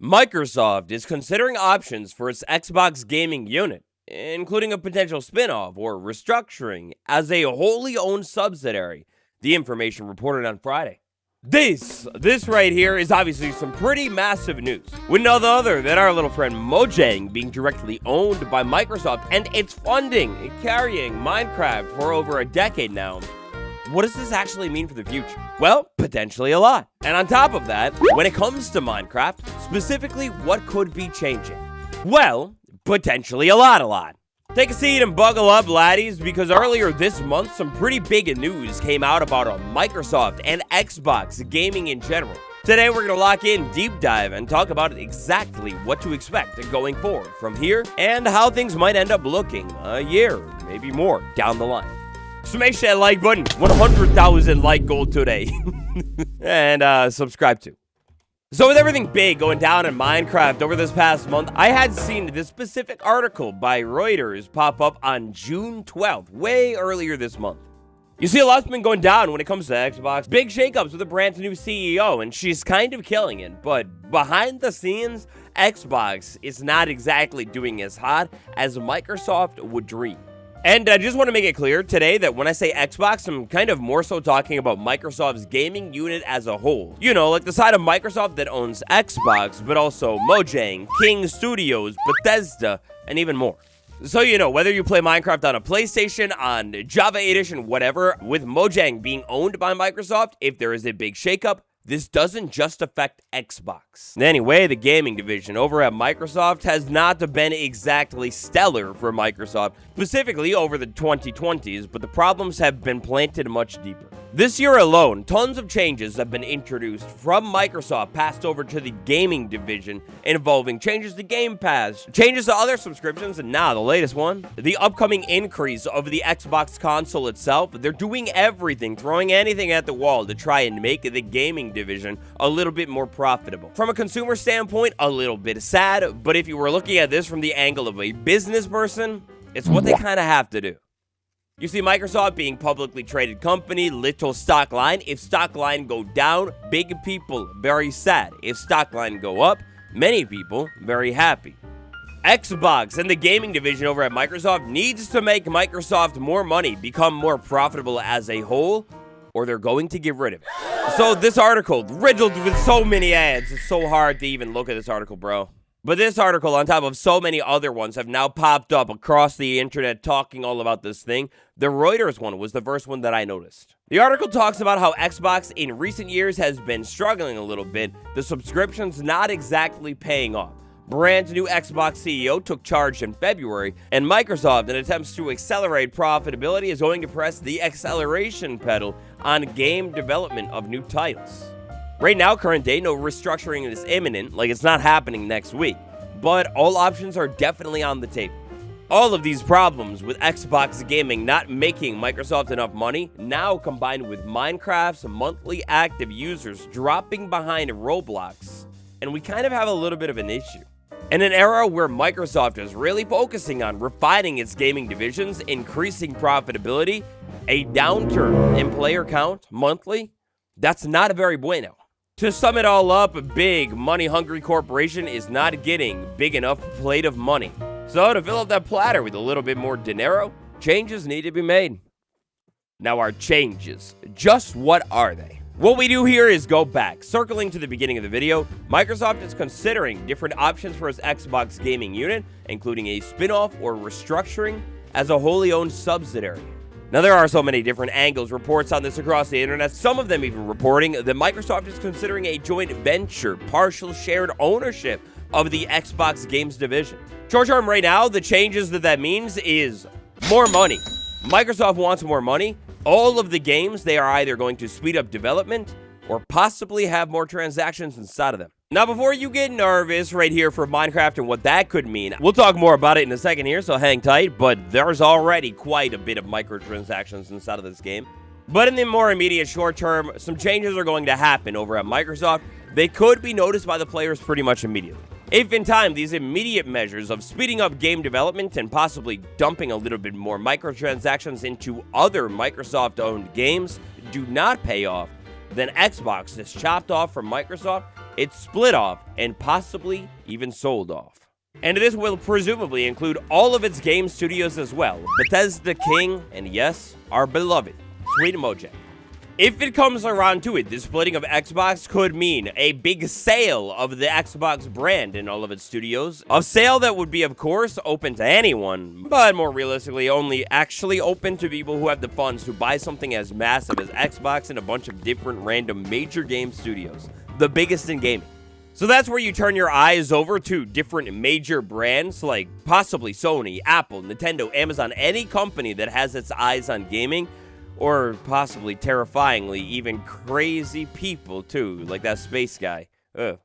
Microsoft is considering options for its Xbox gaming unit, including a potential spin-off or restructuring as a wholly owned subsidiary, the information reported on Friday. This right here is obviously some pretty massive news, with none other than our little friend Mojang being directly owned by Microsoft and its funding and carrying Minecraft for over a decade now. What does this actually mean for the future? Well, potentially a lot. And on top of that, when it comes to Minecraft, specifically what could be changing? Well, potentially a lot. Take a seat and buckle up, laddies, because earlier this month, some pretty big news came out about Microsoft and Xbox gaming in general. Today, we're going to lock in, deep dive, and talk about exactly what to expect going forward from here and how things might end up looking a year, maybe more, down the line. Smash that like button, 100,000 like goal today, and subscribe too. So with everything big going down in Minecraft over this past month, I had seen this specific article by Reuters pop up on June 12th, way earlier this month. You see, a lot's been going down when it comes to Xbox. Big shakeups with a brand new CEO, and she's kind of killing it. But behind the scenes, Xbox is not exactly doing as hot as Microsoft would dream. And I just want to make it clear today that when I say Xbox, I'm kind of more so talking about Microsoft's gaming unit as a whole. You know, like the side of Microsoft that owns Xbox, but also Mojang, King Studios, Bethesda, and even more. So, you know, whether you play Minecraft on a PlayStation, on Java Edition, whatever, with Mojang being owned by Microsoft, if there is a big shakeup, this doesn't just affect Xbox. Anyway, the gaming division over at Microsoft has not been exactly stellar for Microsoft, specifically over the 2020s, but the problems have been planted much deeper. This year alone, tons of changes have been introduced from Microsoft passed over to the gaming division, involving changes to Game Pass, changes to other subscriptions, and now the latest one, the upcoming increase of the Xbox console itself. They're doing everything, throwing anything at the wall to try and make the gaming division a little bit more profitable. From a consumer standpoint, a little bit sad, but if you were looking at this from the angle of a business person, it's what they kind of have to do. You see, Microsoft being publicly traded company, little stock line. If stock line go down, big people very sad. If stock line go up, many people very happy. Xbox and the gaming division over at Microsoft needs to make Microsoft more money, become more profitable as a whole, or they're going to get rid of it. So this article, riddled with so many ads, it's so hard to even look at this article, bro. But this article, on top of so many other ones, have now popped up across the internet talking all about this thing. The Reuters one was the first one that I noticed. The article talks about how Xbox in recent years has been struggling a little bit, the subscriptions not exactly paying off. Brand new Xbox CEO took charge in February, and Microsoft, in attempts to accelerate profitability, is going to press the acceleration pedal on game development of new titles. Right now, current day, no restructuring is imminent, like it's not happening next week, but all options are definitely on the table. All of these problems with Xbox gaming not making Microsoft enough money, now combined with Minecraft's monthly active users dropping behind Roblox, and we kind of have a little bit of an issue. In an era where Microsoft is really focusing on refining its gaming divisions, increasing profitability, a downturn in player count monthly, that's not a very bueno. To sum it all up, a big, money-hungry corporation is not getting big enough plate of money. So to fill up that platter with a little bit more dinero, changes need to be made. Now, our changes, just what are they? What we do here is go back. Circling to the beginning of the video, Microsoft is considering different options for its Xbox gaming unit, including a spin-off or restructuring as a wholly owned subsidiary. Now, there are so many different angles, reports on this across the internet, some of them even reporting that Microsoft is considering a joint venture, partial shared ownership of the Xbox games division. Short term right now, the changes that means is more money. Microsoft wants more money. All of the games, they are either going to speed up development or possibly have more transactions inside of them. Now, before you get nervous right here for Minecraft and what that could mean, we'll talk more about it in a second here, so hang tight, but there's already quite a bit of microtransactions inside of this game. But in the more immediate short term, some changes are going to happen over at Microsoft. They could be noticed by the players pretty much immediately. If in time, these immediate measures of speeding up game development and possibly dumping a little bit more microtransactions into other Microsoft-owned games do not pay off, then Xbox is chopped off from Microsoft it's split off and possibly even sold off. And this will presumably include all of its game studios as well. Bethesda King, and yes, our beloved Sweet Mojang. If it comes around to it, the splitting of Xbox could mean a big sale of the Xbox brand in all of its studios. A sale that would be, of course, open to anyone, but more realistically, only actually open to people who have the funds to buy something as massive as Xbox and a bunch of different random major game studios, the biggest in gaming. So that's where you turn your eyes over to different major brands like possibly Sony, Apple, Nintendo, Amazon, any company that has its eyes on gaming, or possibly terrifyingly even crazy people too, like that space guy. Ugh.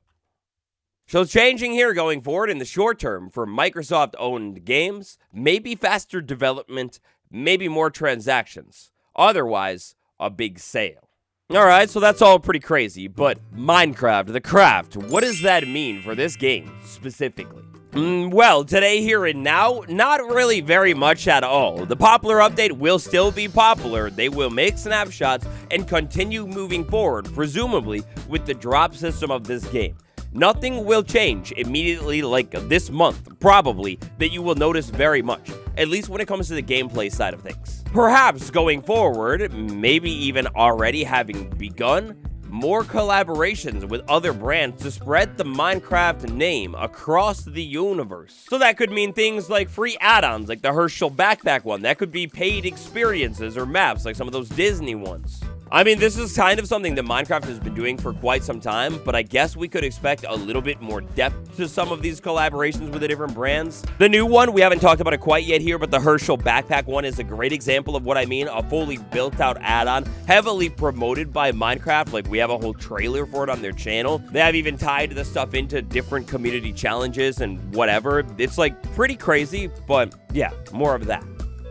So changing here going forward in the short term for Microsoft-owned games, maybe faster development, maybe more transactions. Otherwise, a big sale. Alright, so that's all pretty crazy, but Minecraft, the craft, what does that mean for this game, specifically? Well, today, here and now, not really very much at all. The popular update will still be popular, they will make snapshots, and continue moving forward, presumably with the drop system of this game. Nothing will change immediately like this month, probably, that you will notice very much, at least when it comes to the gameplay side of things. Perhaps going forward, maybe even already having begun, more collaborations with other brands to spread the Minecraft name across the universe. So that could mean things like free add-ons like the Herschel backpack one. That could be paid experiences or maps like some of those Disney ones. I mean, this is kind of something that Minecraft has been doing for quite some time, but I guess we could expect a little bit more depth to some of these collaborations with the different brands. The new one, we haven't talked about it quite yet here, but the Herschel backpack one is a great example of what I mean. A fully built-out add-on, heavily promoted by Minecraft. Like, we have a whole trailer for it on their channel. They have even tied the stuff into different community challenges and whatever. It's, like, pretty crazy, but yeah, more of that.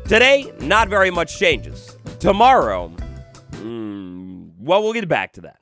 Today, not very much changes. Tomorrow, well, we'll get back to that.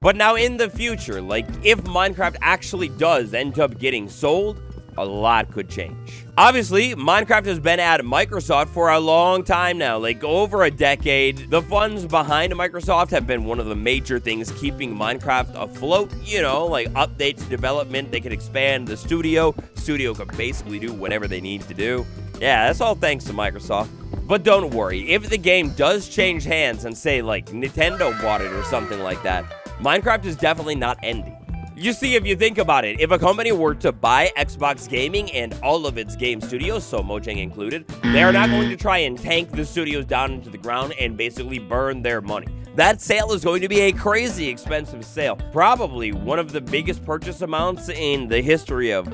But now in the future, like if Minecraft actually does end up getting sold, a lot could change. Obviously, Minecraft has been at Microsoft for a long time now, like over a decade. The funds behind Microsoft have been one of the major things keeping Minecraft afloat. You know, like updates, development, they can expand the studio. Studio could basically do whatever they need to do. Yeah, that's all thanks to Microsoft. But don't worry, if the game does change hands and say like Nintendo bought it or something like that, Minecraft is definitely not ending. You see, if you think about it, if a company were to buy Xbox Gaming and all of its game studios, so Mojang included, they are not going to try and tank the studios down into the ground and basically burn their money. That sale is going to be a crazy expensive sale. Probably one of the biggest purchase amounts in the history of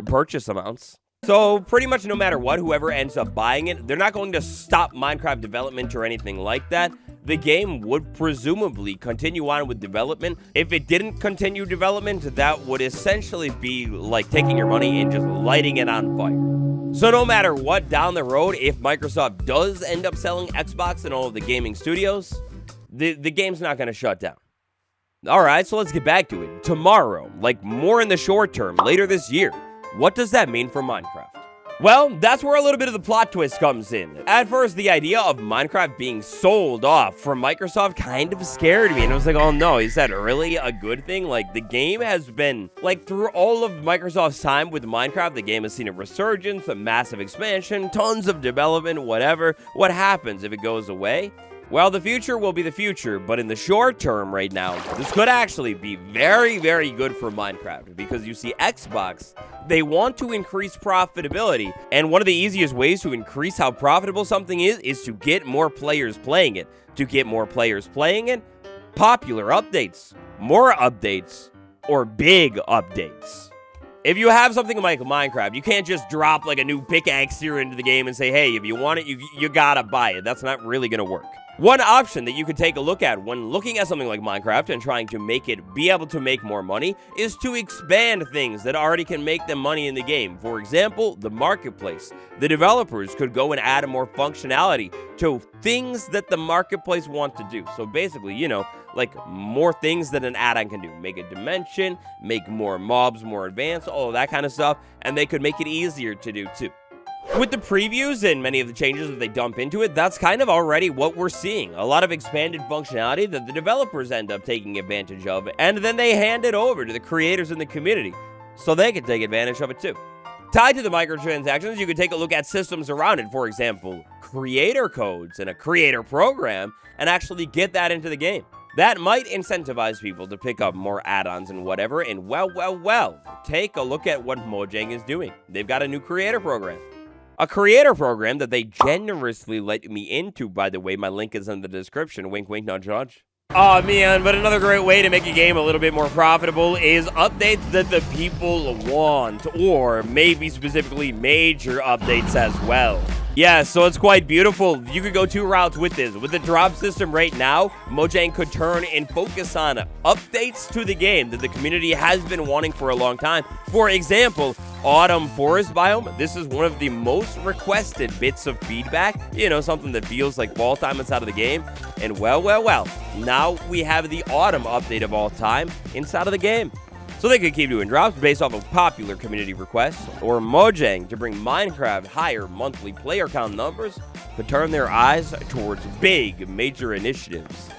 purchase amounts. So pretty much no matter what, whoever ends up buying it, they're not going to stop Minecraft development or anything like that. The game would presumably continue on with development. If it didn't continue development, that would essentially be like taking your money and just lighting it on fire. So no matter what down the road, if Microsoft does end up selling Xbox and all of the gaming studios, the game's not going to shut down. Alright, so let's get back to it. Tomorrow, like more in the short term, later this year, what does that mean for Minecraft? Well, that's where a little bit of the plot twist comes in. At first, the idea of Minecraft being sold off from Microsoft kind of scared me, and I was like, oh no, is that really a good thing? Like, the game has been, like, through all of Microsoft's time with Minecraft, the game has seen a resurgence, a massive expansion, tons of development, whatever. What happens if it goes away? Well, the future will be the future, but in the short term right now, this could actually be very, very good for Minecraft, because you see Xbox, they want to increase profitability, and one of the easiest ways to increase how profitable something is to get more players playing it. To get more players playing it, popular updates, more updates, or big updates. If you have something like Minecraft, you can't just drop like a new pickaxe here into the game and say, hey, if you want it, you gotta buy it. That's not really gonna work. One option that you could take a look at when looking at something like Minecraft and trying to make it be able to make more money is to expand things that already can make them money in the game. For example, the marketplace. The developers could go and add more functionality to things that the marketplace want to do. So basically, you know, like more things that an add-on can do. Make a dimension, make more mobs more advanced, all of that kind of stuff, and they could make it easier to do too. With the previews and many of the changes that they dump into it, that's kind of already what we're seeing. A lot of expanded functionality that the developers end up taking advantage of, and then they hand it over to the creators in the community so they can take advantage of it too. Tied to the microtransactions, you can take a look at systems around it, for example, creator codes and a creator program, and actually get that into the game. That might incentivize people to pick up more add-ons and whatever, and well, take a look at what Mojang is doing. They've got a new creator program. A creator program that they generously let me into, by the way. My link is in the description. Wink, wink, nudge, nudge. Oh, man, but another great way to make a game a little bit more profitable is updates that the people want, or maybe specifically major updates as well. Yeah, so it's quite beautiful. You could go two routes with this. With the drop system right now, Mojang could turn and focus on updates to the game that the community has been wanting for a long time. For example, Autumn Forest Biome. This is one of the most requested bits of feedback. You know, something that feels like fall time inside of the game. And well, now we have the Autumn update of all time inside of the game. So they could keep doing drops based off of popular community requests, or Mojang, to bring Minecraft higher monthly player count numbers, could turn their eyes towards big major initiatives,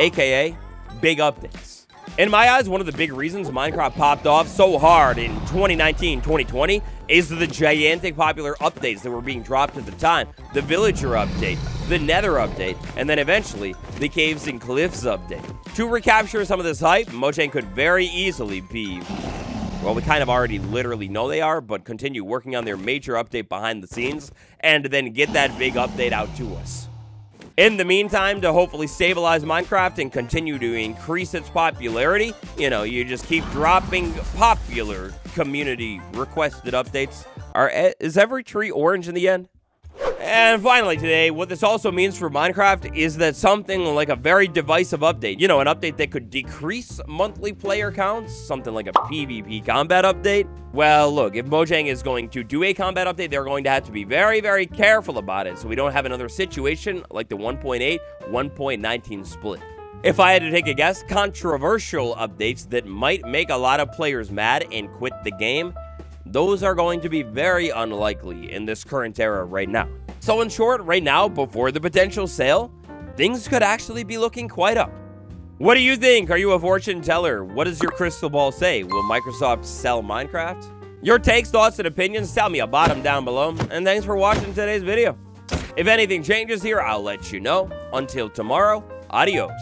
aka big updates. In my eyes, one of the big reasons Minecraft popped off so hard in 2019-2020 is the gigantic popular updates that were being dropped at the time. The Villager update, the Nether update, and then eventually the Caves and Cliffs update. To recapture some of this hype, Mojang could very easily be, well, we kind of already literally know they are, but continue working on their major update behind the scenes and then get that big update out to us. In the meantime, to hopefully stabilize Minecraft and continue to increase its popularity, you know, you just keep dropping popular community requested updates. Is every tree orange in the end? And finally today, what this also means for Minecraft is that something like a very divisive update, you know, an update that could decrease monthly player counts, something like a PvP combat update. Well, look, if Mojang is going to do a combat update, they're going to have to be very careful about it so we don't have another situation like the 1.8, 1.19 split. If I had to take a guess, controversial updates that might make a lot of players mad and quit the game, those are going to be very unlikely in this current era right now. So in short, right now, before the potential sale, things could actually be looking quite up. What do you think? Are you a fortune teller? What does your crystal ball say? Will Microsoft sell Minecraft? Your takes, thoughts, and opinions, tell me about them down below. And thanks for watching today's video. If anything changes here, I'll let you know. Until tomorrow, adios.